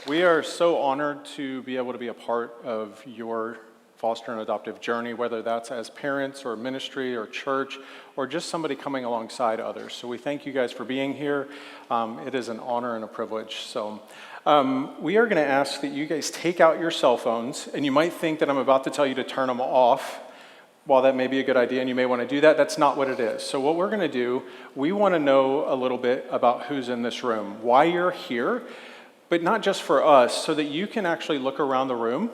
We are so honored to be able to be a part of your foster and adoptive journey, whether that's as parents or ministry or church or just somebody coming alongside others. So we thank you guys for being here. It is an honor and a privilege. So we are going to ask that you guys take out your cell phones, and you might think that I'm about to tell you to turn them off. While that may be a good idea and you may want to do that, that's not what it is. So what we're going to do, we want to know a little bit about who's in this room, why you're here, but not just for us, so that you can actually look around the room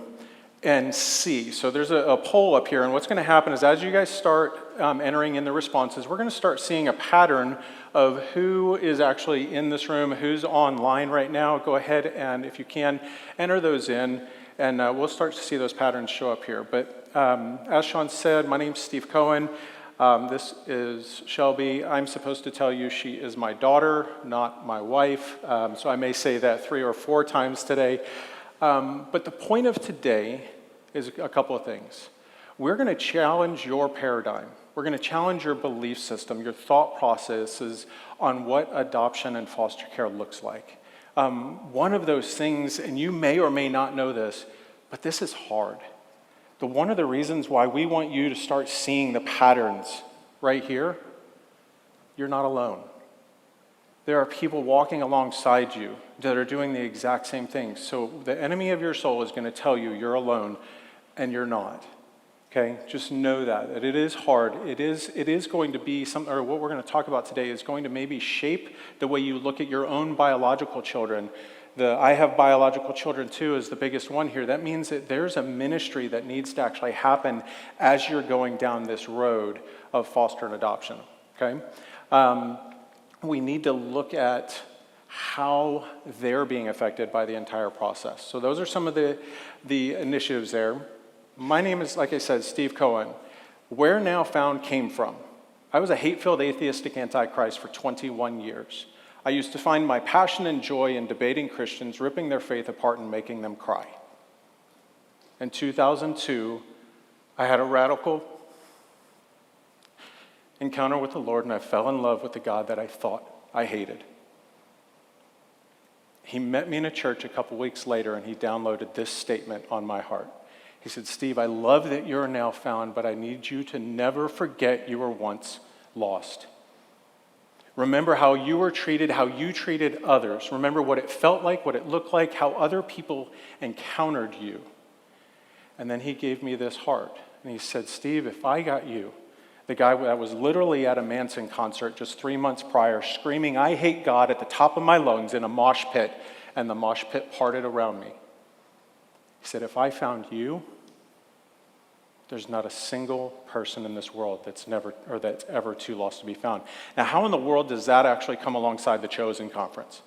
and see. So there's a poll up here, and what's going to happen is as you guys start entering in the responses, we're going to start seeing a pattern of who is actually in this room, who's online right now. Go ahead and, if you can, enter those in, and we'll start to see those patterns show up here. But as Sean said, my name's Steve Cohen. This is Shelby. I'm supposed to tell you she is my daughter, not my wife. So I may say that 3 or 4 times today. But the point of today is a couple of things. We're going to challenge your paradigm. We're going to challenge your belief system, your thought processes on what adoption and foster care looks like. One of those things, and you may or may not know this, but this is hard. One of the reasons why we want you to start seeing the patterns right here, you're not alone. There are people walking alongside you that are doing the exact same thing. So the enemy of your soul is going to tell you you're alone, and you're not. Okay? Just know that it is hard. It is going to be something, or what we're going to talk about today is going to maybe shape the way you look at your own biological children. I have biological children too is the biggest one here. That means that there's a ministry that needs to actually happen as you're going down this road of foster and adoption, okay? We need to look at how they're being affected by the entire process. So those are some of the initiatives there. My name is, like I said, Steve Cohen. Where Now Found came from. I was a hate-filled atheistic antichrist for 21 years. I used to find my passion and joy in debating Christians, ripping their faith apart and making them cry. In 2002, I had a radical encounter with the Lord, and I fell in love with the God that I thought I hated. He met me in a church a couple weeks later, and he downloaded this statement on my heart. He said, "Steve, I love that you're now found, but I need you to never forget you were once lost. Remember how you were treated, how you treated others. Remember what it felt like, what it looked like, how other people encountered you." And then he gave me this heart. And he said, "Steve, if I got you," the guy that was literally at a Manson concert just 3 months prior, screaming, "I hate God" at the top of my lungs in a mosh pit, and the mosh pit parted around me. He said, "If I found you, there's not a single person in this world that's ever too lost to be found." Now, how in the world does that actually come alongside the Chosen Conference?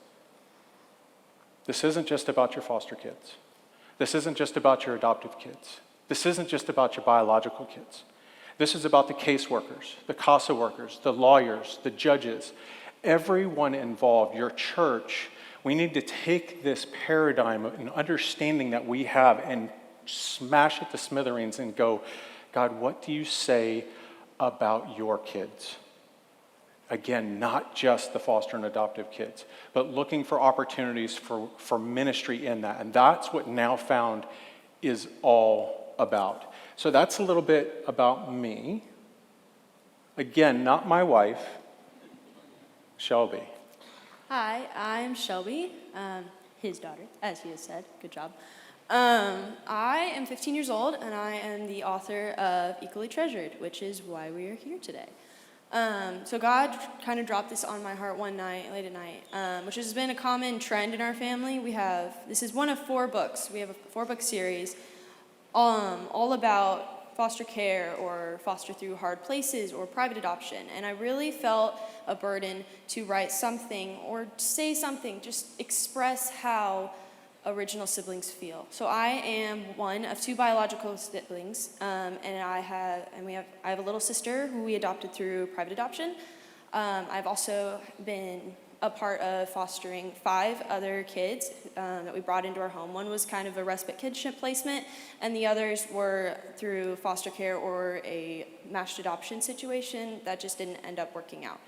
This isn't just about your foster kids. This isn't just about your adoptive kids. This isn't just about your biological kids. This is about the caseworkers, the CASA workers, the lawyers, the judges, everyone involved, your church. We need to take this paradigm and understanding that we have and smash it to smithereens and go, "God, what do you say about your kids?" Again, not just the foster and adoptive kids, but looking for opportunities for ministry in that. And that's what Now Found is all about. So that's a little bit about me. Again, not my wife, Shelby. Hi, I'm Shelby, his daughter, as he has said. Good job. I am 15 years old, and I am the author of Equally Treasured, which is why we are here today. So God kind of dropped this on my heart one night, late at night, which has been a common trend in our family. This is one of 4 books. We have a 4-book series, all about foster care or foster through hard places or private adoption. And I really felt a burden to write something or say something, just express how original siblings feel. So I am one of 2 biological siblings, and I have a little sister who we adopted through private adoption. I've also been a part of fostering 5 other kids that we brought into our home. One was kind of a respite kidship placement, and the others were through foster care or a matched adoption situation that just didn't end up working out.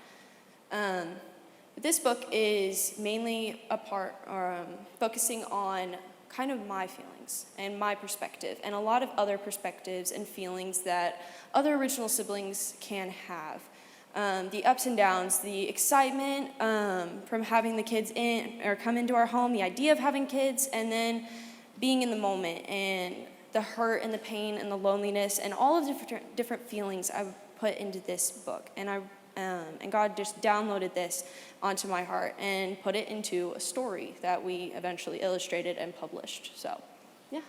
But this book is mainly focusing on kind of my feelings and my perspective, and a lot of other perspectives and feelings that other original siblings can have. The ups and downs, the excitement from having the kids in or come into our home, the idea of having kids, and then being in the moment, and the hurt and the pain and the loneliness and all of the different feelings I've put into this book. And God just downloaded this onto my heart and put it into a story that we eventually illustrated and published. So, yeah.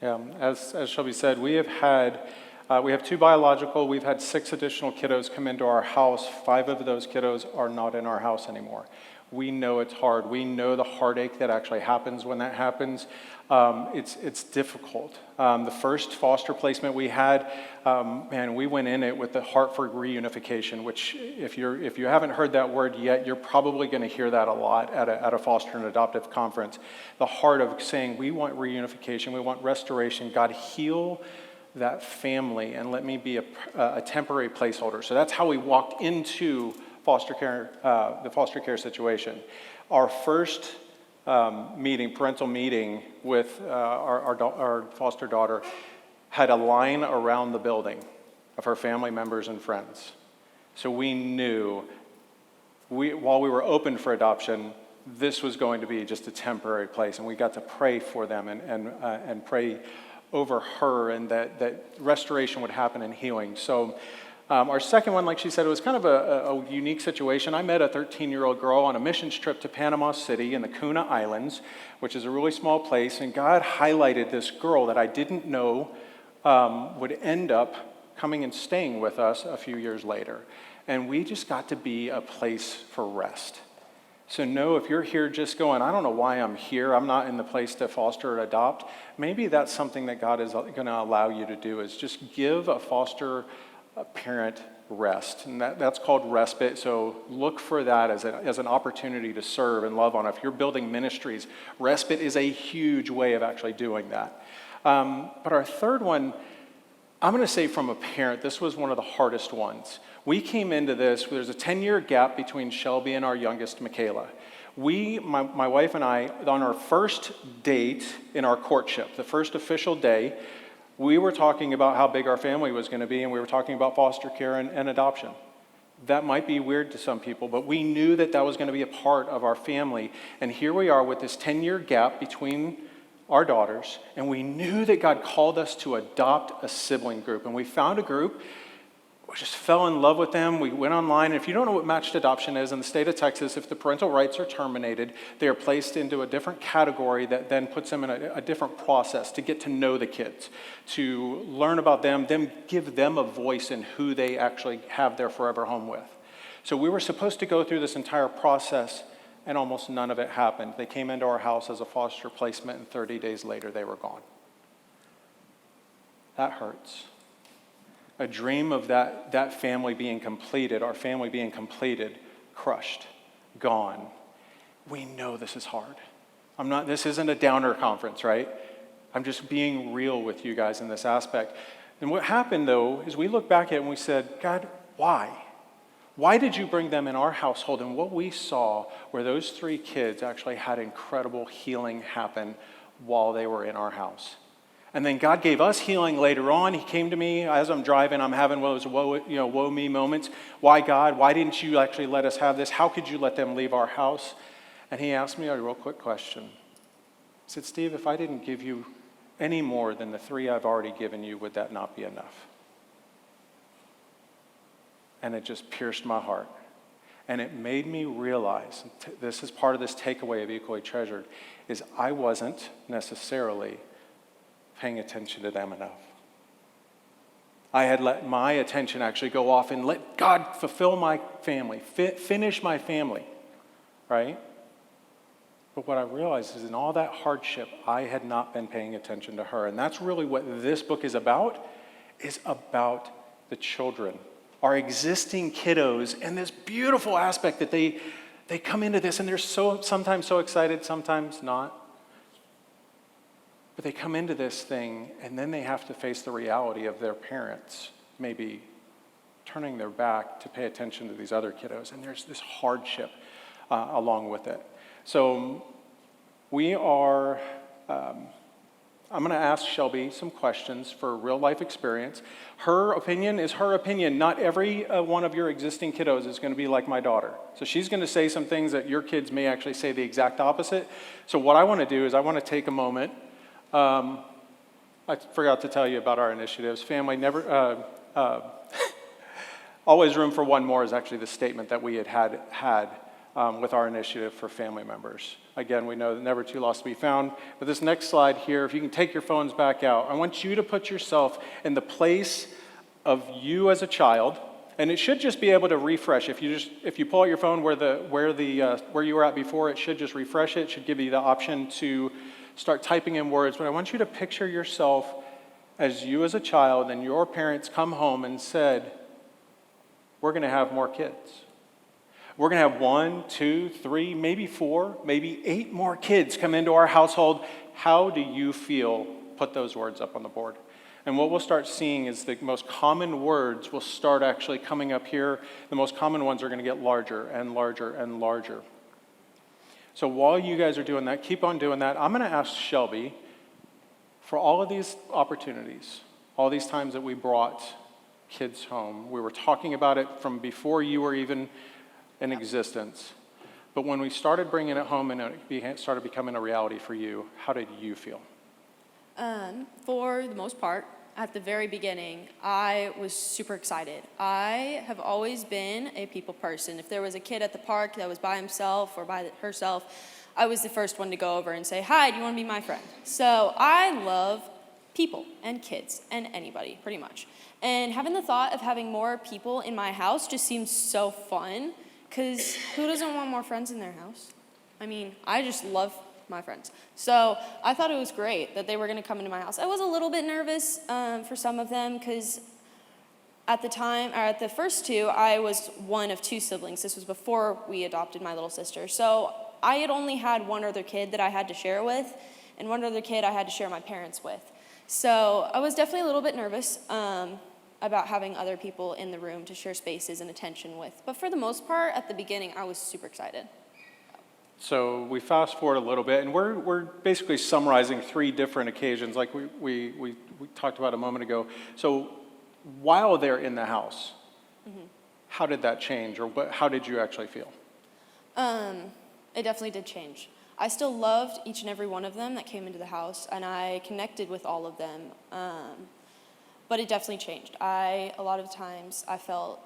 Yeah, as Shelby said, we have 2 biological. We've had 6 additional kiddos come into our house. 5 of those kiddos are not in our house anymore. We know it's hard. We know the heartache that actually happens when that happens. It's difficult. The first foster placement we had, we went in it with the heart for reunification, which if you haven't heard that word yet, you're probably going to hear that a lot at a foster and adoptive conference. The heart of saying, we want reunification, we want restoration. God, heal that family and let me be a temporary placeholder. So that's how we walked into foster care, the foster care situation. Our first parental meeting with our foster daughter had a line around the building of her family members and friends. So we knew, while we were open for adoption, this was going to be just a temporary place, and we got to pray for them and pray over her, and that restoration would happen and healing. So our second one, like she said, it was kind of a unique situation. I met a 13-year-old girl on a missions trip to Panama City in the Kuna Islands, which is a really small place, and God highlighted this girl that I didn't know would end up coming and staying with us a few years later. And we just got to be a place for rest. So no, if you're here just going, I don't know why I'm here, I'm not in the place to foster or adopt, maybe that's something that God is going to allow you to do, is just give a foster parent rest. And that's called respite. So look for that as an opportunity to serve and love on. If you're building ministries, respite is a huge way of actually doing that. But our third one, I'm going to say from a parent, this was one of the hardest ones. We came into this, there's a 10-year gap between Shelby and our youngest, Michaela. My wife and I, on our first date in our courtship, the first official day, we were talking about how big our family was going to be, and we were talking about foster care and adoption. That might be weird to some people, but we knew that was going to be a part of our family. And here we are with this 10-year gap between our daughters, and we knew that God called us to adopt a sibling group. And we found a group. We just fell in love with them. We went online. If you don't know what matched adoption is, in the state of Texas, if the parental rights are terminated, they are placed into a different category that then puts them in a different process to get to know the kids, to learn about them, then give them a voice in who they actually have their forever home with. So we were supposed to go through this entire process, and almost none of it happened. They came into our house as a foster placement, and 30 days later, they were gone. That hurts. A dream of that family being completed, our family being completed, crushed, gone. We know this is hard. This isn't a downer conference, right? I'm just being real with you guys in this aspect. And what happened, though, is we look back at it and we said, God, why? Why did you bring them in our household? And what we saw were those 3 kids actually had incredible healing happen while they were in our house. And then God gave us healing later on. He came to me as I'm driving. I'm having those woe me moments. Why, God? Why didn't you actually let us have this? How could you let them leave our house? And he asked me a real quick question. He said, Steve, if I didn't give you any more than the 3 I've already given you, would that not be enough? And it just pierced my heart. And it made me realize, this is part of this takeaway of Equally Treasured, is I wasn't necessarily paying attention to them enough. I had let my attention actually go off and let God fulfill my family, finish my family, right? But what I realized is in all that hardship, I had not been paying attention to her. And that's really what this book is about the children, our existing kiddos, and this beautiful aspect that they come into this and they're sometimes so excited, sometimes not. But they come into this thing, and then they have to face the reality of their parents maybe turning their back to pay attention to these other kiddos. And there's this hardship along with it. So we are, I'm going to ask Shelby some questions for real life experience. Her opinion is her opinion. Not every one of your existing kiddos is going to be like my daughter. So she's going to say some things that your kids may actually say the exact opposite. So what I want to do is I want to take a moment. I forgot to tell you about our initiatives. Family never, always room for one more is actually the statement that we had with our initiative for family members. Again, we know that never too lost to be found. But this next slide here, if you can take your phones back out, I want you to put yourself in the place of you as a child, and it should just be able to refresh. If you pull out your phone where you were at before, it should just refresh it. It should give you the option to start typing in words. But I want you to picture yourself as you as a child, and your parents come home and said, "We're going to have more kids. We're going to have 1, 2, 3, maybe 4, maybe 8 more kids come into our household. How do you feel?" Put those words up on the board. And what we'll start seeing is the most common words will start actually coming up here. The most common ones are going to get larger and larger and larger. So while you guys are doing that, keep on doing that. I'm going to ask Shelby, for all of these opportunities, all these times that we brought kids home, we were talking about it from before you were even in existence. But when we started bringing it home and it started becoming a reality for you, how did you feel? For the most part, at the very beginning, I was super excited. I have always been a people person. If there was a kid at the park that was by himself or by herself, I was the first one to go over and say, "Hi, do you want to be my friend?" So I love people and kids and anybody, pretty much. And having the thought of having more people in my house just seems so fun, because who doesn't want more friends in their house? I mean, I just love my friends. So I thought it was great that they were going to come into my house. I was a little bit nervous for some of them, because at the time, or at the first 2, I was one of 2 siblings. This was before we adopted my little sister. So I had only had one other kid that I had to share with, and one other kid I had to share my parents with. So I was definitely a little bit nervous about having other people in the room to share spaces and attention with. But for the most part, at the beginning, I was super excited. So we fast forward a little bit, and we're basically summarizing 3 different occasions like we talked about a moment ago. So while they're in the house, how did that change, or how did you actually feel? It definitely did change. I still loved each and every one of them that came into the house, and I connected with all of them. But it definitely changed. A lot of times I felt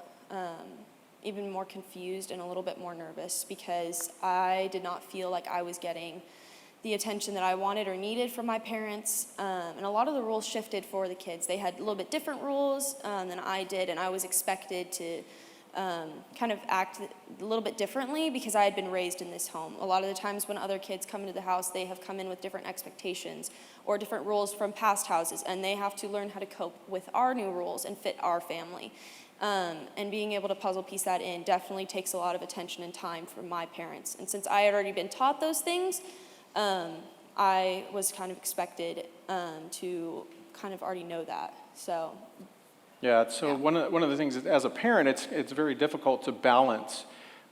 even more confused and a little bit more nervous, because I did not feel like I was getting the attention that I wanted or needed from my parents. And a lot of the rules shifted for the kids. They had a little bit different rules than I did, and I was expected to kind of act a little bit differently because I had been raised in this home. A lot of the times when other kids come into the house, they have come in with different expectations or different rules from past houses, and they have to learn how to cope with our new rules and fit our family. And being able to puzzle piece that in definitely takes a lot of attention and time from my parents. And since I had already been taught those things, I was kind of expected to kind of already know that. So. Yeah, so one of the things is, as a parent, it's very difficult to balance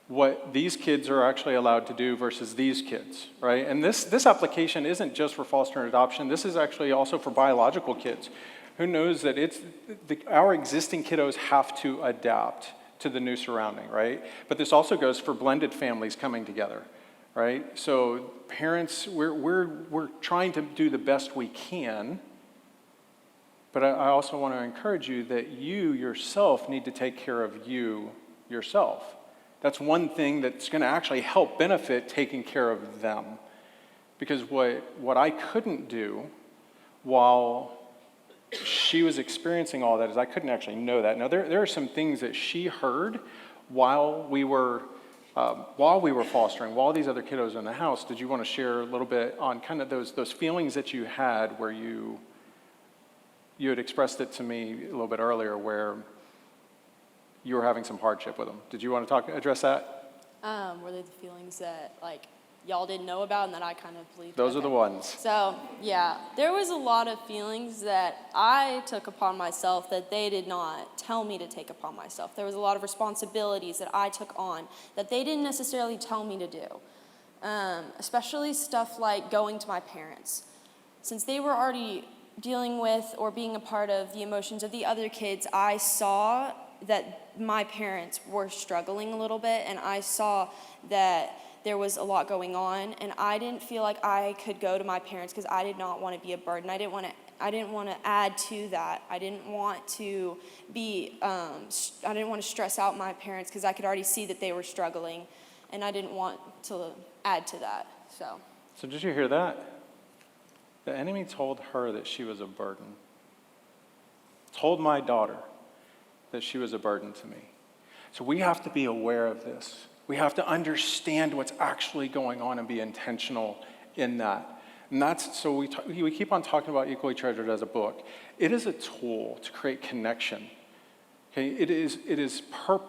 what these kids are actually allowed to do versus these kids, right? And this application isn't just for foster and adoption. This is actually also for biological kids. Who knows that our existing kiddos have to adapt to the new surrounding, right? But this also goes for blended families coming together, right? So parents, we're trying to do the best we can. But I also want to encourage you that you yourself need to take care of you yourself. That's one thing that's going to actually help benefit taking care of them. Because what I couldn't do while she was experiencing all that is I couldn't actually know that. Now, there are some things that she heard while we were fostering, while these other kiddos were in the house. Did you want to share a little bit on kind of those feelings that you had where you had expressed it to me a little bit earlier, where you were having some hardship with them? Did you want to address that? Were they the feelings that, like, y'all didn't know about and that I kind of believed. Those are Okay. the ones. So, yeah, there was a lot of feelings that I took upon myself that they did not tell me to take upon myself. There was a lot of responsibilities that I took on that they didn't necessarily tell me to do, especially stuff like going to my parents. Since they were already dealing with or being a part of the emotions of the other kids, I saw that my parents were struggling a little bit, and I saw that there was a lot going on, and I didn't feel like I could go to my parents because I did not want to be a burden. I didn't want to add to that. I didn't want to be. I didn't want to stress out my parents because I could already see that they were struggling, and I didn't want to add to that. So did you hear that? The enemy told her that she was a burden. Told my daughter that she was a burden to me. So we have to be aware of this. We have to understand what's actually going on and be intentional in that. And that's, so we keep on talking about Equally Treasured as a book. It is a tool to create connection. Okay, it is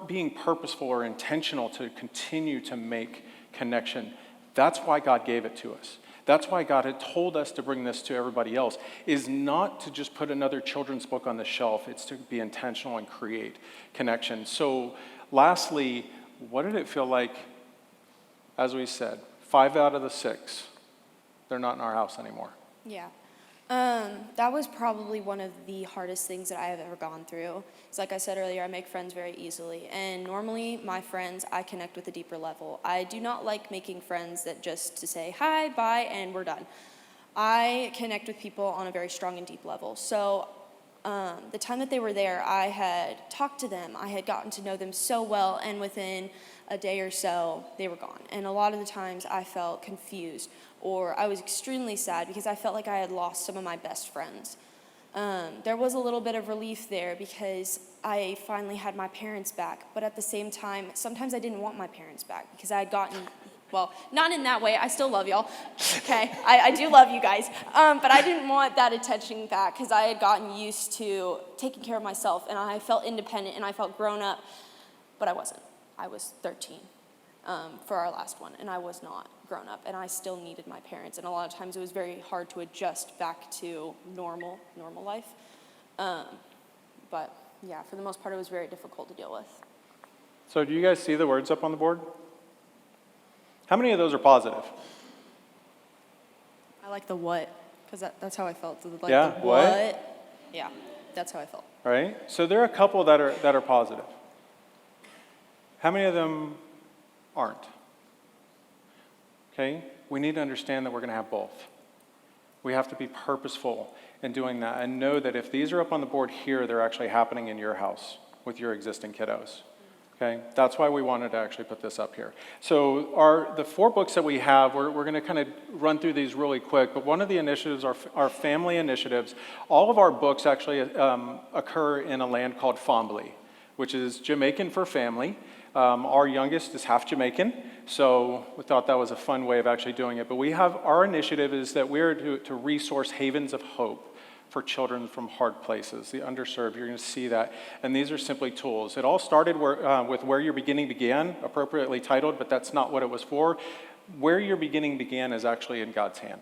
being purposeful or intentional to continue to make connection. That's why God gave it to us. That's why God had told us to bring this to everybody else, is not to just put another children's book on the shelf. It's to be intentional and create connection. So lastly, what did it feel like, as we said, 5 out of the 6, they're not in our house anymore? Yeah. That was probably one of the hardest things that I have ever gone through. It's like I said earlier, I make friends very easily. And normally my friends, I connect with a deeper level. I do not like making friends that just to say hi, bye, and we're done. I connect with people on a very strong and deep level. So the time that they were there, I had talked to them. I had gotten to know them so well, and within a day or so, they were gone. And a lot of the times I felt confused, or I was extremely sad because I felt like I had lost some of my best friends. There was a little bit of relief there because I finally had my parents back, but at the same time, sometimes I didn't want my parents back because I had gotten, well, not in that way, I still love y'all, okay, I do love you guys, but I didn't want that attention back because I had gotten used to taking care of myself, and I felt independent and I felt grown up, but I wasn't. I was 13 for our last one, and I was not grown up, and I still needed my parents, and a lot of times it was very hard to adjust back to normal life. But yeah, for the most part, it was very difficult to deal with. So do you guys see the words up on the board? How many of those are positive? I like the what, because that's how I felt. Like Yeah, the what? Yeah, that's how I felt. Right? So there are a couple that are positive. How many of them aren't? Okay? We need to understand that we're going to have both. We have to be purposeful in doing that and know that if these are up on the board here, they're actually happening in your house with your existing kiddos. Okay? That's why we wanted to actually put this up here. So the 4 books that we have, we're going to kind of run through these really quick, but one of the initiatives are family initiatives. All of our books actually occur in a land called Fambly, which is Jamaican for family. Our youngest is half Jamaican, so we thought that was a fun way of actually doing it. But our initiative is that we're to resource havens of hope for children from hard places, the underserved. You're going to see that. And these are simply tools. It all started with Where Your Beginning Began, appropriately titled, but that's not what it was for. Where Your Beginning Began is actually in God's hand.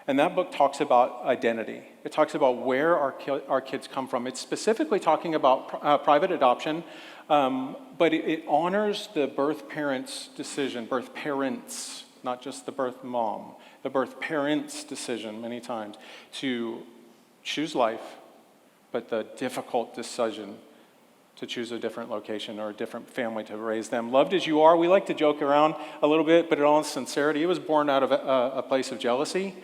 And that book talks about identity. It talks about where our kids come from. It's specifically talking about private adoption, but it honors the birth parents' decision, birth parents, not just the birth mom, the birth parents' decision many times to choose life, but the difficult decision to choose a different location or a different family to raise them. Loved as you are, we like to joke around a little bit, but in all sincerity, it was born out of a place of jealousy.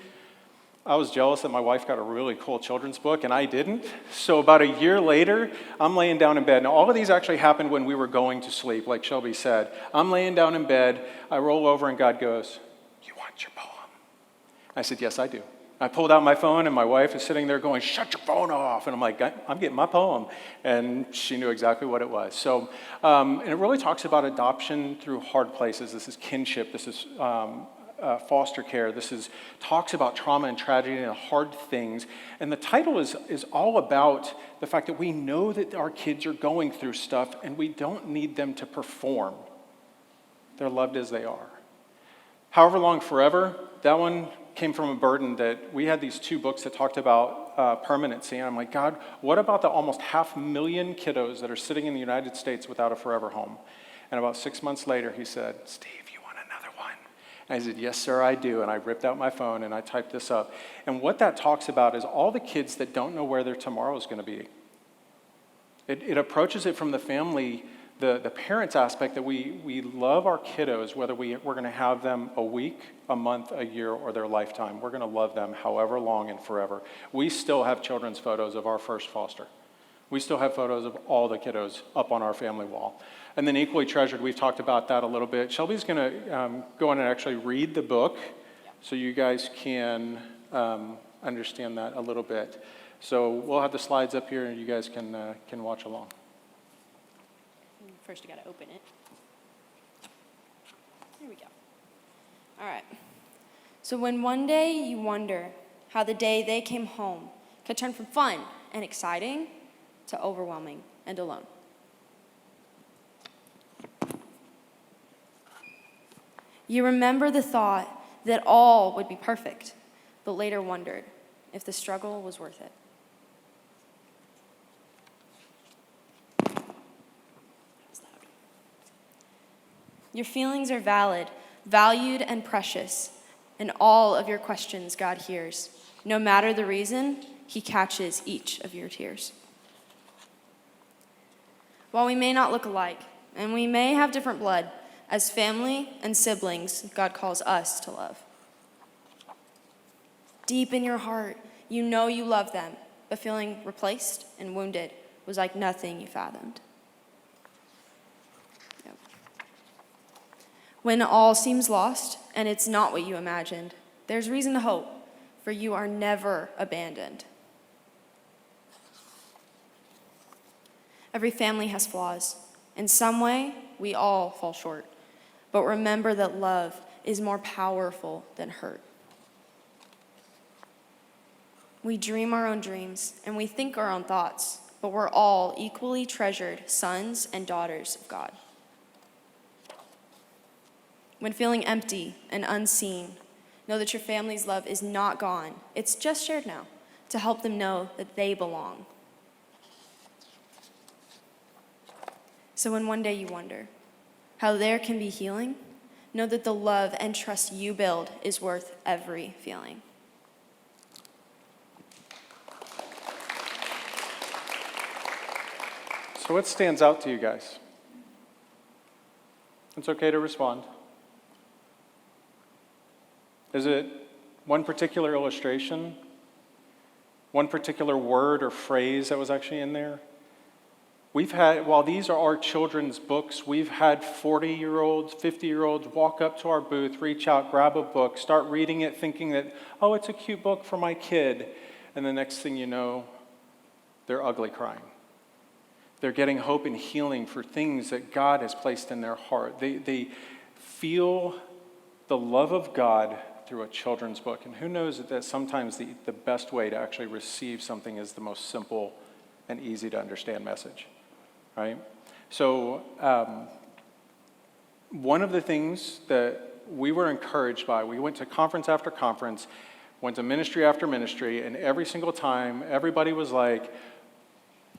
I was jealous that my wife got a really cool children's book and I didn't. So about a year later, I'm laying down in bed. Now, all of these actually happened when we were going to sleep, like Shelby said. I'm laying down in bed. I roll over and God goes, "You want your poem?" I said, "Yes, I do." I pulled out my phone and my wife is sitting there going, "Shut your phone off." And I'm like, "I'm getting my poem." And she knew exactly what it was. So, and it really talks about adoption through hard places. This is kinship. This is foster care. Talks about trauma and tragedy and hard things. And the title is all about the fact that we know that our kids are going through stuff and we don't need them to perform. They're loved as they are. However long forever, that one came from a burden that we had these 2 books that talked about permanency. And I'm like, God, what about the almost 500,000 kiddos that are sitting in the United States without a forever home? And about 6 months later, he said, Steve, you want another one? And I said, yes, sir, I do. And I ripped out my phone and I typed this up. And what that talks about is all the kids that don't know where their tomorrow is going to be. It approaches it from the family, the parents aspect, that we love our kiddos, whether we're going to have them a week, a month, a year, or their lifetime. We're going to love them however long and forever. We still have children's photos of our first foster. We still have photos of all the kiddos up on our family wall. And then equally treasured, we've talked about that a little bit. Shelby's going to go in and actually read the book so you guys can understand that a little bit. So we'll have the slides up here and you guys can watch along. First, you got to open it. Here we go. All right. So when one day you wonder how the day they came home could turn from fun and exciting to overwhelming and alone. You remember the thought that all would be perfect, but later wondered if the struggle was worth it. Your feelings are valid, valued, and precious, and all of your questions God hears. No matter the reason, He catches each of your tears. While we may not look alike, and we may have different blood, as family and siblings, God calls us to love. Deep in your heart, you know you love them, but feeling replaced and wounded was like nothing you fathomed. When all seems lost and it's not what you imagined, there's reason to hope, for you are never abandoned. Every family has flaws. In some way, we all fall short. But remember that love is more powerful than hurt. We dream our own dreams and we think our own thoughts, but we're all equally treasured sons and daughters of God. When feeling empty and unseen, know that your family's love is not gone. It's just shared now to help them know that they belong. So when one day you wonder how there can be healing, know that the love and trust you build is worth every feeling. So what stands out to you guys? It's okay to respond. Is it one particular illustration? One particular word or phrase that was actually in there? We've had, while these are our children's books, we've had 40-year-olds, 50-year-olds walk up to our booth, reach out, grab a book, start reading it, thinking that, oh, it's a cute book for my kid. And the next thing you know, they're ugly crying. They're getting hope and healing for things that God has placed in their heart. They feel the love of God through a children's book. And who knows that sometimes the best way to actually receive something is the most simple and easy to understand message, right? So one of the things that we were encouraged by, we went to conference after conference, went to ministry after ministry, and every single time, everybody was like,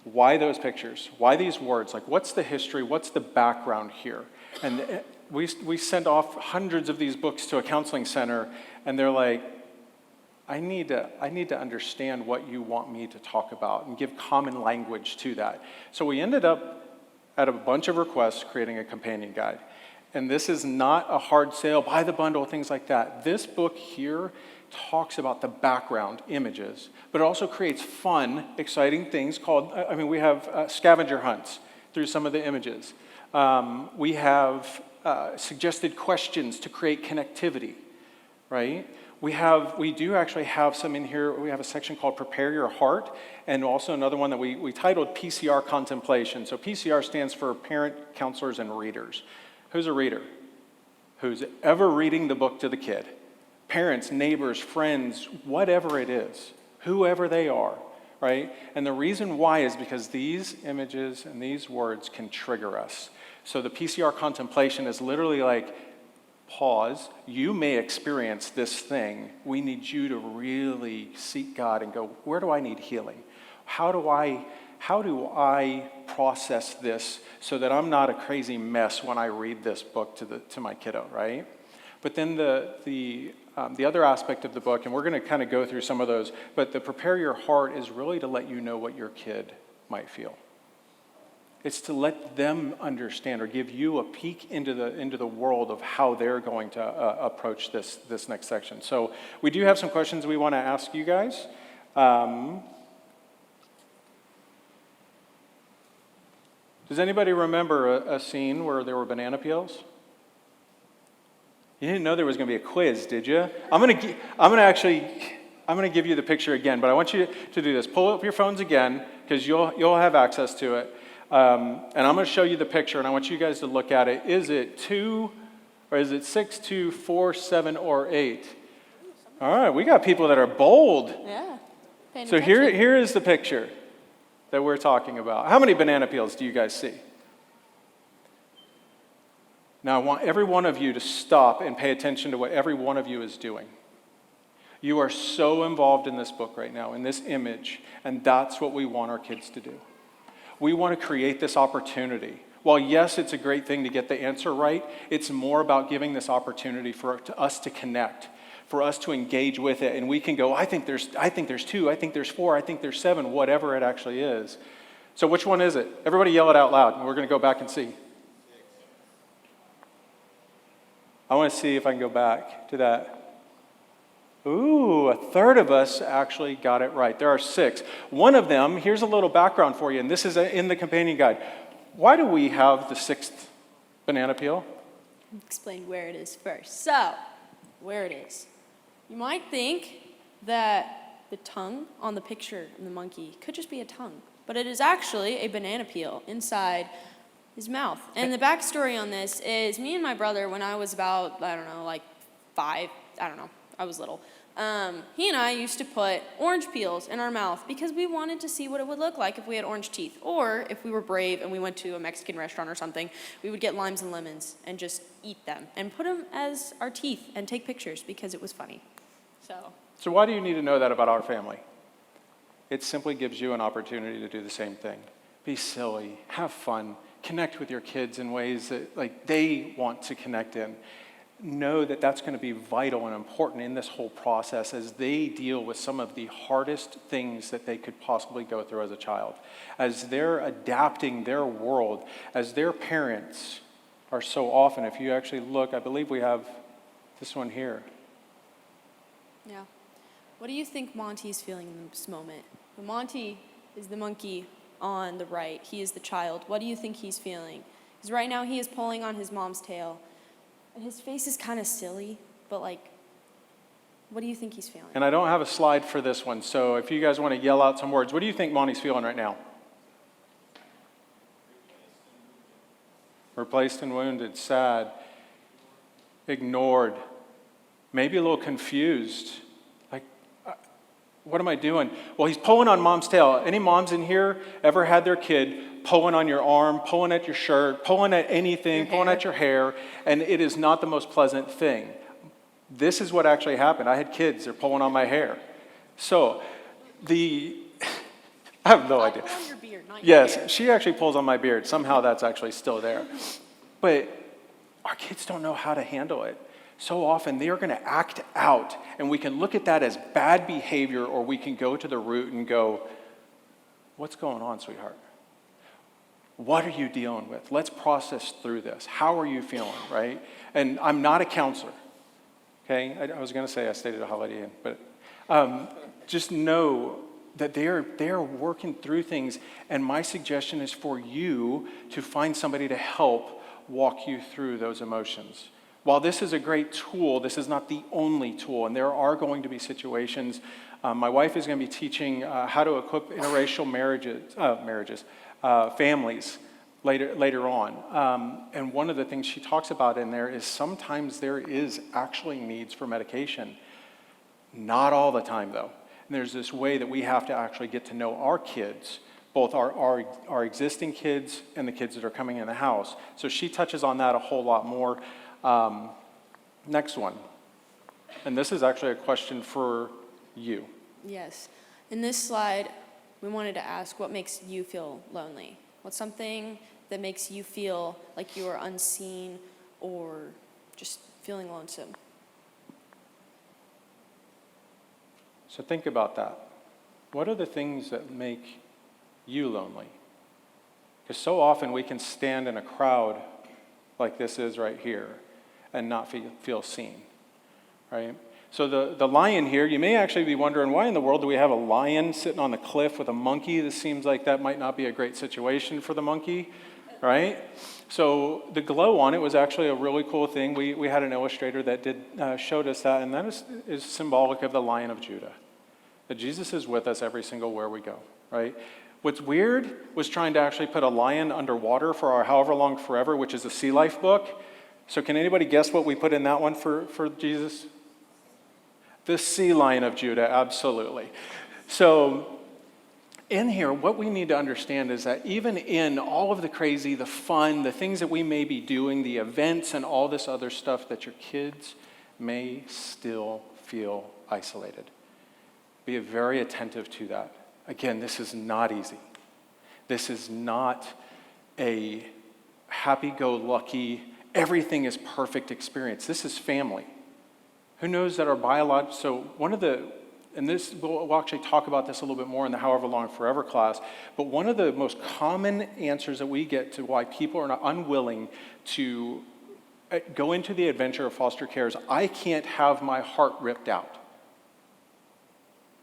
why those pictures? Why these words? Like, what's the history? What's the background here? And we sent off hundreds of these books to a counseling center, and they're like, I need to understand what you want me to talk about and give common language to that. So we ended up, at a bunch of requests, creating a companion guide. And this is not a hard sale, buy the bundle, things like that. This book here talks about the background images, but it also creates fun, exciting things called, we have scavenger hunts through some of the images. We have suggested questions to create connectivity, right? We do actually have some in here. We have a section called Prepare Your Heart, and also another one that we titled PCR Contemplation. So PCR stands for Parent, Counselors, and Readers. Who's a reader? Who's ever reading the book to the kid? Parents, neighbors, friends, whatever it is, whoever they are, right? And the reason why is because these images and these words can trigger us. So the PCR contemplation is literally like pause. You may experience this thing. We need you to really seek God and go, where do I need healing? How do I process this so that I'm not a crazy mess when I read this book to my kiddo, right? But then the other aspect of the book, and we're going to kind of go through some of those, but the prepare your heart is really to let you know what your kid might feel. It's to let them understand or give you a peek into the world of how they're going to approach this next section. So we do have some questions we want to ask you guys. Does anybody remember a scene where there were banana peels? You didn't know there was going to be a quiz, did you? I'm going to give you the picture again, but I want you to do this. Pull up your phones again, because you'll have access to it. And I'm going to show you the picture, and I want you guys to look at it. Is it 2, or is it 6, 2, 4, 7, or 8? All right, we got people that are bold. Yeah. So here is the picture that we're talking about. How many banana peels do you guys see? Now, I want every one of you to stop and pay attention to what every one of you is doing. You are so involved in this book right now, in this image, and that's what we want our kids to do. We want to create this opportunity. While yes, it's a great thing to get the answer right, it's more about giving this opportunity for us to connect, for us to engage with it, and we can go, I think there's 2, I think there's 4, I think there's 7, whatever it actually is. So which one is it? Everybody yell it out loud, and we're going to go back and see. I want to see if I can go back to that. Ooh, a third of us actually got it right. There are 6. One of them, here's a little background for you, and this is in the companion guide. Why do we have the 6th banana peel? Explain where it is first. So, where it is. You might think that the tongue on the picture in the monkey could just be a tongue, but it is actually a banana peel inside his mouth. And the backstory on this is me and my brother, when I was about, 5, I was little. He and I used to put orange peels in our mouth because we wanted to see what it would look like if we had orange teeth. Or if we were brave and we went to a Mexican restaurant or something, we would get limes and lemons and just eat them and put them as our teeth and take pictures because it was funny. So why do you need to know that about our family? It simply gives you an opportunity to do the same thing. Be silly, have fun, connect with your kids in ways that they want to connect in. Know that that's going to be vital and important in this whole process as they deal with some of the hardest things that they could possibly go through as a child. As they're adapting their world, as their parents are so often, if you actually look, I believe we have this one here. Yeah. What do you think Monty's feeling in this moment? Well, Monty is the monkey on the right. He is the child. What do you think he's feeling? Because right now he is pulling on his mom's tail. And his face is kind of silly, but what do you think he's feeling? And I don't have a slide for this one, so if you guys want to yell out some words, what do you think Monty's feeling right now? Replaced and wounded, sad, ignored, maybe a little confused. What am I doing? Well, he's pulling on mom's tail. Any moms in here ever had their kid pulling on your arm, pulling at your shirt, pulling at anything, pulling at your hair, and it is not the most pleasant thing. This is what actually happened. I had kids, they're pulling on my hair. So, I have no idea. On your beard, not your Yes, beard. she actually pulls on my beard. Somehow that's actually still there. But our kids don't know how to handle it. So often they are going to act out, and we can look at that as bad behavior, or we can go to the root and go, what's going on, sweetheart? What are you dealing with? Let's process through this. How are you feeling, right? And I'm not a counselor, okay? I was going to say I stayed at a Holiday Inn, but just know that they're working through things, and my suggestion is for you to find somebody to help walk you through those emotions. While this is a great tool, this is not the only tool, and there are going to be situations. My wife is going to be teaching how to equip interracial families later on. And one of the things she talks about in there is sometimes there is actually needs for medication. Not all the time, though. And there's this way that we have to actually get to know our kids, both our existing kids and the kids that are coming in the house. So she touches on that a whole lot more. Next one. And this is actually a question for you. Yes. In this slide, we wanted to ask what makes you feel lonely? What's something that makes you feel like you are unseen or just feeling lonesome? So think about that. What are the things that make you lonely? Because so often we can stand in a crowd like this is right here and not feel seen, right? So the lion here, you may actually be wondering, why in the world do we have a lion sitting on the cliff with a monkey? This seems like that might not be a great situation for the monkey, right? So the glow on it was actually a really cool thing. We had an illustrator that showed us that, and that is symbolic of the Lion of Judah. That Jesus is with us every single where we go, right? What's weird was trying to actually put a lion underwater for our However Long Forever, which is a sea life book. So can anybody guess what we put in that one for Jesus? The sea lion of Judah, absolutely. So in here, what we need to understand is that even in all of the crazy, the fun, the things that we may be doing, the events and all this other stuff, that your kids may still feel isolated. Be very attentive to that. Again, this is not easy. This is not a happy-go-lucky, everything is perfect experience. This is family. Who knows that our biological, so one of the, and this, we'll actually talk about this a little bit more in the However Long Forever class, but one of the most common answers that we get to why people are not unwilling to go into the adventure of foster care is, I can't have my heart ripped out.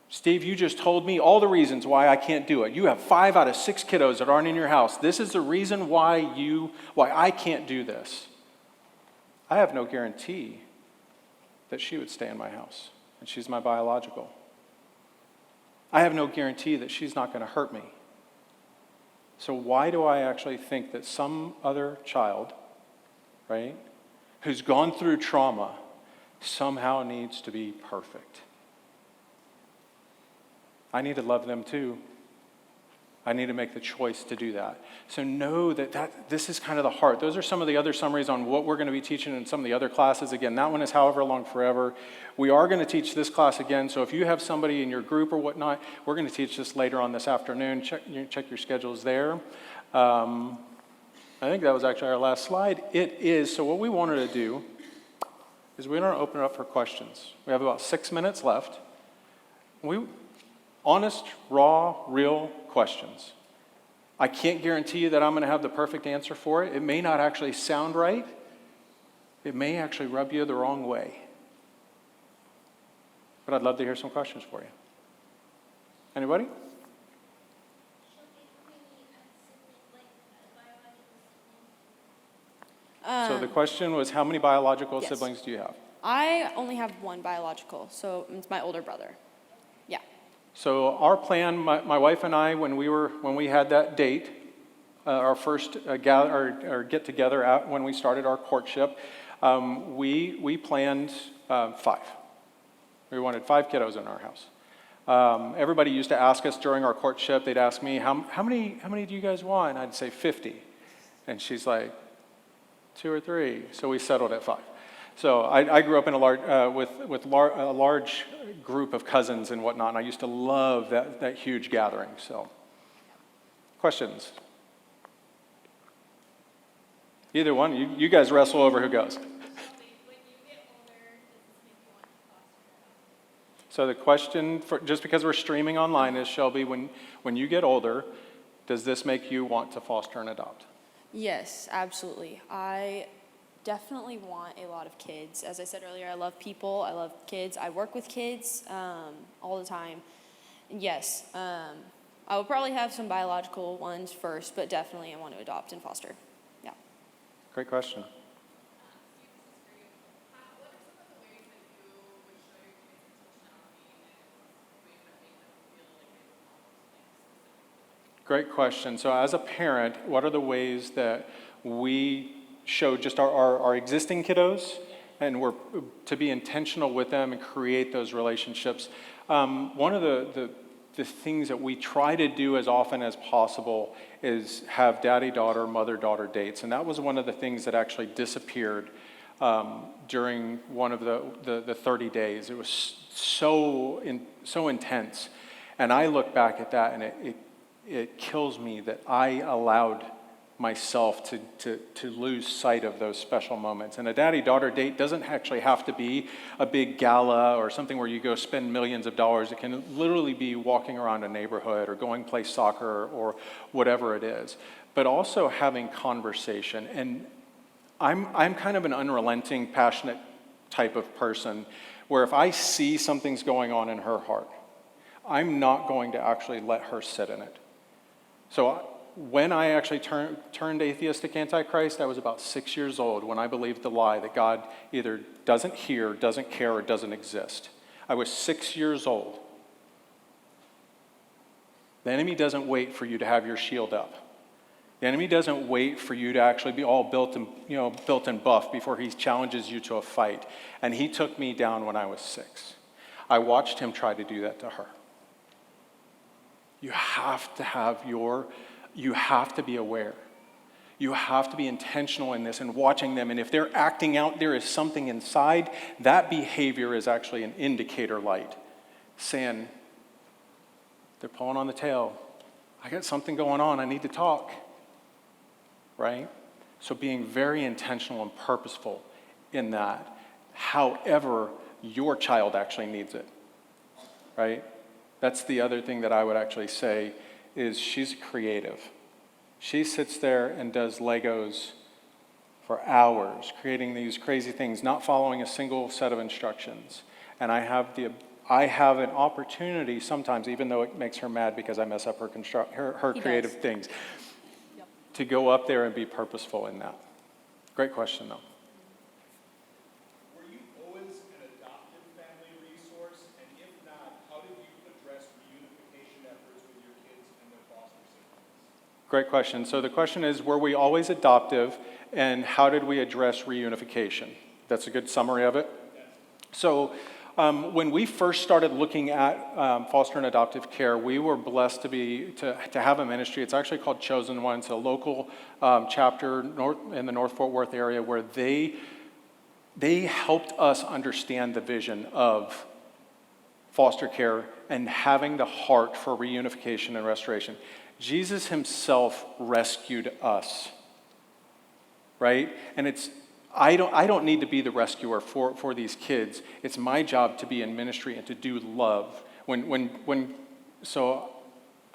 Steve, you just told me all the reasons why I can't do it. You have 5 out of 6 kiddos that aren't in your house. This is the reason why I can't do this. I have no guarantee that she would stay in my house, and she's my biological. I have no guarantee that she's not going to hurt me. So why do I actually think that some other child, right, who's gone through trauma somehow needs to be perfect? I need to love them too. I need to make the choice to do that. So know that this is kind of the heart. Those are some of the other summaries on what we're going to be teaching in some of the other classes. Again, that one is However Long Forever. We are going to teach this class again. So if you have somebody in your group or whatnot, we're going to teach this later on this afternoon. Check your schedules there. I think that was actually our last slide. It is. So what we wanted to do is we're going to open it up for questions. We have about 6 minutes left. Honest, raw, real questions. I can't guarantee you that I'm going to have the perfect answer for it. It may not actually sound right. It may actually rub you the wrong way. But I'd love to hear some questions for you. Anybody? So the question was, how many biological siblings do you have? I only have one biological, so it's my older brother. Yeah. So our plan, my wife and I, when we had that date, our first get together when we started our courtship, we planned 5. We wanted 5 kiddos in our house. Everybody used to ask us during our courtship. They'd ask me, "How many do you guys want?" And I'd say 50, and she's like, 2 or 3. So we settled at 5. So I grew up in a large group of cousins and whatnot, and I used to love that huge gathering. So, questions? Either one. You guys wrestle over who goes. So the question, just because we're streaming online, is, Shelby, when you get older, does this make you want to foster and adopt? Yes, absolutely. I definitely want a lot of kids. As I said earlier, I love people, I love kids, I work with kids all the time. And yes, I will probably have some biological ones first, but definitely I want to adopt and foster. Yeah. Great question. Great question. So as a parent, what are the ways that we show just our existing kiddos, and we're to be intentional with them and create those relationships? One of the things that we try to do as often as possible is have daddy-daughter, mother-daughter dates. And that was one of the things that actually disappeared during one of the 30 days. It was so intense. And I look back at that, and it kills me that I allowed myself to lose sight of those special moments. And a daddy-daughter date doesn't actually have to be a big gala or something where you go spend millions of dollars. It can literally be walking around a neighborhood or going play soccer or whatever it is. But also having conversation. And I'm kind of an unrelenting, passionate type of person where if I see something's going on in her heart, I'm not going to actually let her sit in it. So when I actually turned atheistic antichrist, I was about 6 years old when I believed the lie that God either doesn't hear, doesn't care, or doesn't exist. I was 6 years old. The enemy doesn't wait for you to have your shield up. The enemy doesn't wait for you to actually be all built and buff before he challenges you to a fight. And he took me down when I was 6. I watched him try to do that to her. You have to be aware. You have to be intentional in this and watching them. And if they're acting out, there is something inside. That behavior is actually an indicator light saying, they're pulling on the tail. I got something going on. I need to talk. Right? So being very intentional and purposeful in that, however your child actually needs it. Right? That's the other thing that I would actually say is she's creative. She sits there and does Legos for hours, creating these crazy things, not following a single set of instructions. And I have an opportunity sometimes, even though it makes her mad because I mess up her creative things, to go up there and be purposeful in that. Great question, though. Were you always an adoptive family resource? And if not, how did you address reunification efforts with your kids and their foster siblings? Great question. So the question is, were we always adoptive, and how did we address reunification? That's a good summary of it. So when we first started looking at foster and adoptive care, we were blessed to have a ministry. It's actually called Chosen One. It's a local chapter in the North Fort Worth area where they helped us understand the vision of foster care and having the heart for reunification and restoration. Jesus himself rescued us, right? And I don't need to be the rescuer for these kids. It's my job to be in ministry and to do love. So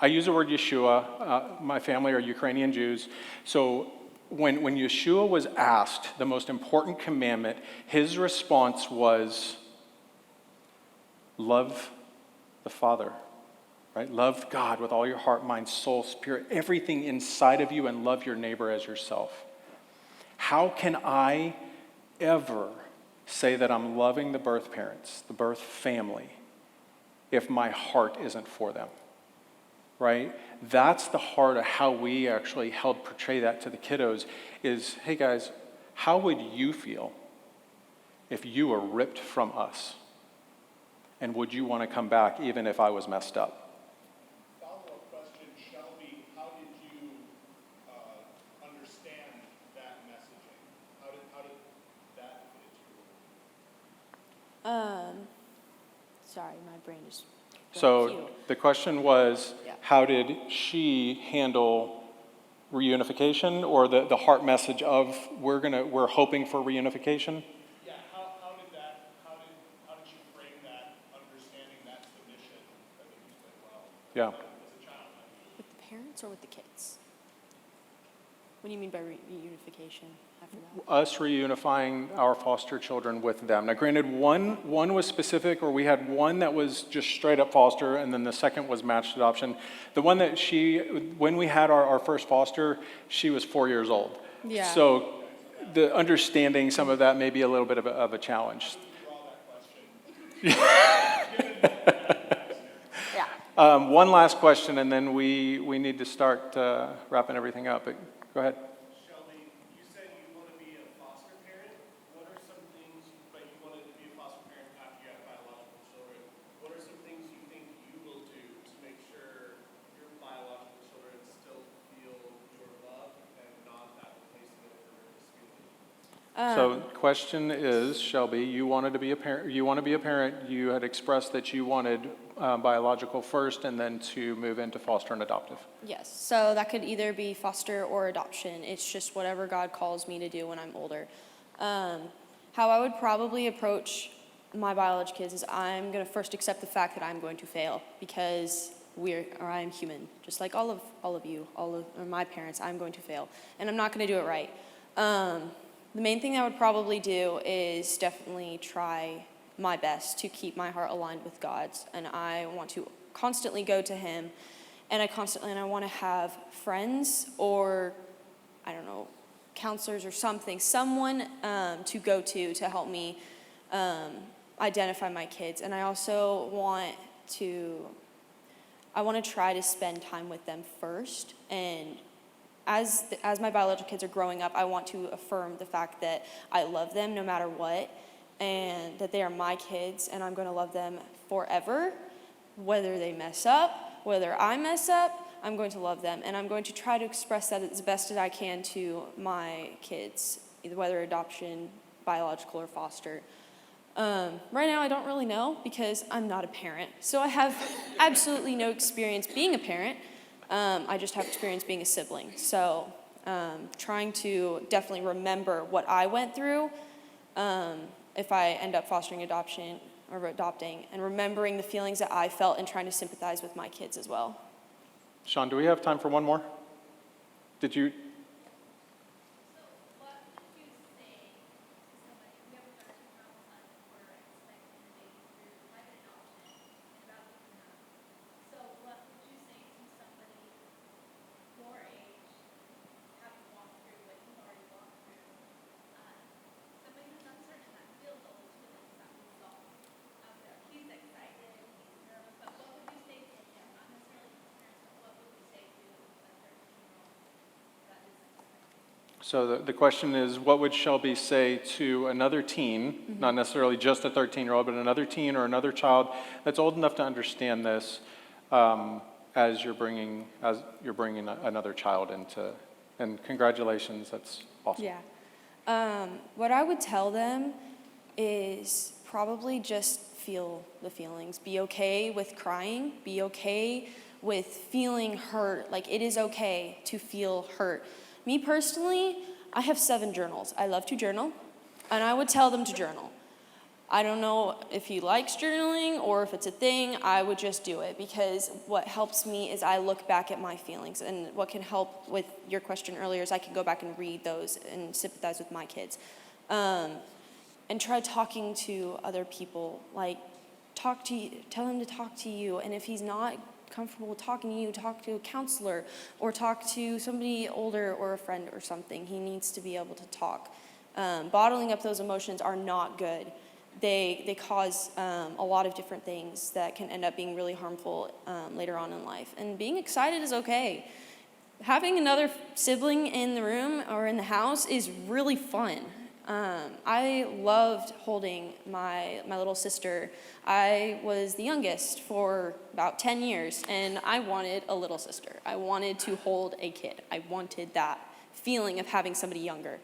I use the word Yeshua. My family are Ukrainian Jews. So when Yeshua was asked the most important commandment, his response was, love the Father, right? Love God with all your heart, mind, soul, spirit, everything inside of you, and love your neighbor as yourself. How can I ever say that I'm loving the birth parents, the birth family, if my heart isn't for them, right? That's the heart of how we actually help portray that to the kiddos is, hey guys, how would you feel if you were ripped from us? And would you want to come back even if I was messed up? Follow-up question, Shelby, how did you understand that messaging? How did that fit into your Sorry, my brain is. So the question was, Yeah. how did she handle reunification, or the heart message of we're hoping for reunification? Yeah, how did you frame that, understanding that's the mission? I think you said well. Yeah. As a child. With the parents or with the kids? What do you mean by reunification? I forgot. Us reunifying our foster children with them. Now, granted, one was specific, or we had one that was just straight up foster, and then the second was matched adoption. The one that when we had our first foster, she was 4 years old. Yeah. So the understanding some of that may be a little bit of a challenge. Yeah. One last question, and then we need to start wrapping everything up. But go ahead. Shelby, you said you want to be a foster parent. What are some things, but you wanted to be a foster parent after you had biological children. What are some things you think you will do to make sure your biological children still feel your love and not that replacement for this feeling? So question is, Shelby, you wanted to be a parent, you want to be a parent, you had expressed that you wanted biological first and then to move into foster and adoptive. Yes, so that could either be foster or adoption. It's just whatever God calls me to do when I'm older. How I would probably approach my biological kids is I'm going to first accept the fact that I'm going to fail because I'm human, just like all of you, or my parents. I'm going to fail, and I'm not going to do it right. The main thing I would probably do is definitely try my best to keep my heart aligned with God's, and I want to constantly go to Him, and I want to have friends or, I don't know, counselors or someone to go to help me identify my kids. And I also want to try to spend time with them first, and as my biological kids are growing up, I want to affirm the fact that I love them no matter what, and that they are my kids, and I'm going to love them forever. Whether they mess up, whether I mess up, I'm going to love them, and I'm going to try to express that as best as I can to my kids, either whether adoption, biological, or foster. Right now, I don't really know because I'm not a parent, so I have absolutely no experience being a parent. I just have experience being a sibling. So trying to definitely remember what I went through if I end up fostering adoption or adopting, and remembering the feelings that I felt and trying to sympathize with my kids as well. Sean, do we have time for one more? Did you? So the question is, what would Shelby say to another teen, not necessarily just a 13-year-old, but another teen or another child that's old enough to understand this as you're bringing another child into, and congratulations, that's awesome. Yeah. What I would tell them is probably just feel the feelings. Be okay with crying. Be okay with feeling hurt. Like, it is okay to feel hurt. Me personally, I have 7 journals. I love to journal, and I would tell them to journal. I don't know if he likes journaling or if it's a thing. I would just do it, because what helps me is I look back at my feelings, and what can help with your question earlier is I can go back and read those and sympathize with my kids. And try talking to other people. Like, tell him to talk to you, and if he's not comfortable talking to you, talk to a counselor or talk to somebody older or a friend or something. He needs to be able to talk. Bottling up those emotions are not good. They cause a lot of different things that can end up being really harmful later on in life. And being excited is okay. Having another sibling in the room or in the house is really fun. I loved holding my little sister. I was the youngest for about 10 years, and I wanted a little sister. I wanted to hold a kid. I wanted that feeling of having somebody younger.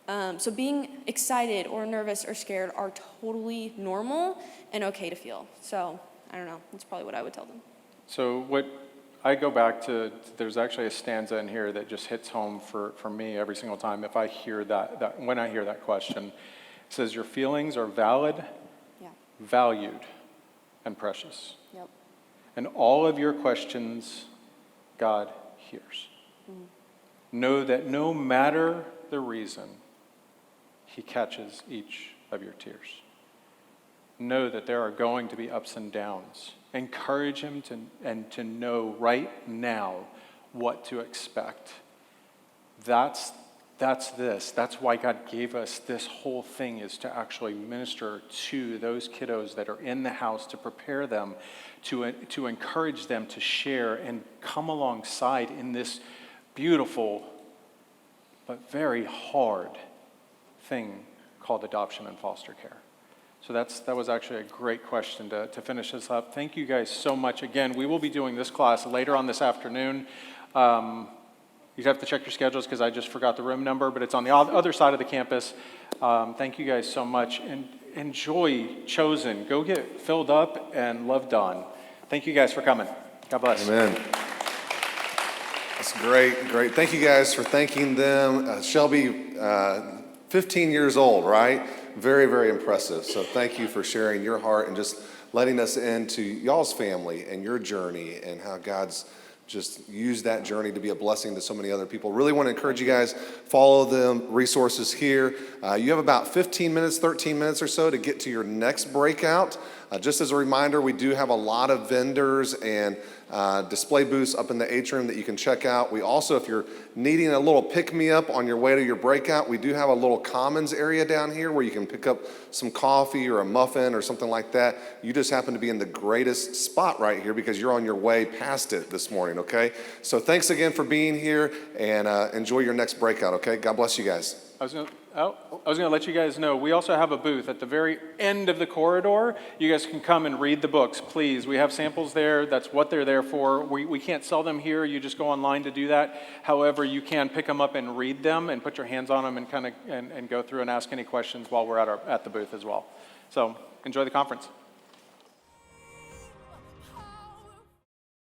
So being excited or nervous or scared are totally normal and okay to feel. So, I don't know. That's probably what I would tell them. So what I go back to, there's actually a stanza in here that just hits home for me every single time if I hear when I hear that question. It says, your feelings are valid, Yeah. valued, and precious. Yep. And all of your questions, God hears. Mm-hmm. Know that no matter the reason, He catches each of your tears. Know that there are going to be ups and downs. Encourage him to know right now what to expect. That's why God gave us this whole thing, is to actually minister to those kiddos that are in the house, to prepare them, to encourage them to share and come alongside in this beautiful but very hard thing called adoption and foster care. So that was actually a great question to finish this up. Thank you guys so much. Again, we will be doing this class later on this afternoon. You'd have to check your schedules because I just forgot the room number, but it's on the other side of the campus. Thank you guys so much, and enjoy Chosen. Go get filled up and loved on. Thank you guys for coming. God bless. Amen. That's great, great. Thank you guys for thanking them. Shelby, 15 years old, right? Very, very impressive. So thank you for sharing your heart and just letting us into y'all's family and your journey and how God's just used that journey to be a blessing to so many other people. Really want to encourage you guys, follow the resources here. You have about 15 minutes, 13 minutes or so to get to your next breakout. Just as a reminder, we do have a lot of vendors and display booths up in the atrium that you can check out. We also, if you're needing a little pick-me-up on your way to your breakout, we do have a little commons area down here where you can pick up some coffee or a muffin or something like that. You just happen to be in the greatest spot right here because you're on your way past it this morning, okay? So thanks again for being here, and enjoy your next breakout, okay? God bless you guys. I was going to let you guys know, we also have a booth at the very end of the corridor. You guys can come and read the books, please. We have samples there. That's what they're there for. We can't sell them here. You just go online to do that. However, you can pick them up and read them and put your hands on them and kind of and go through and ask any questions while we're at the booth as well. So enjoy the conference.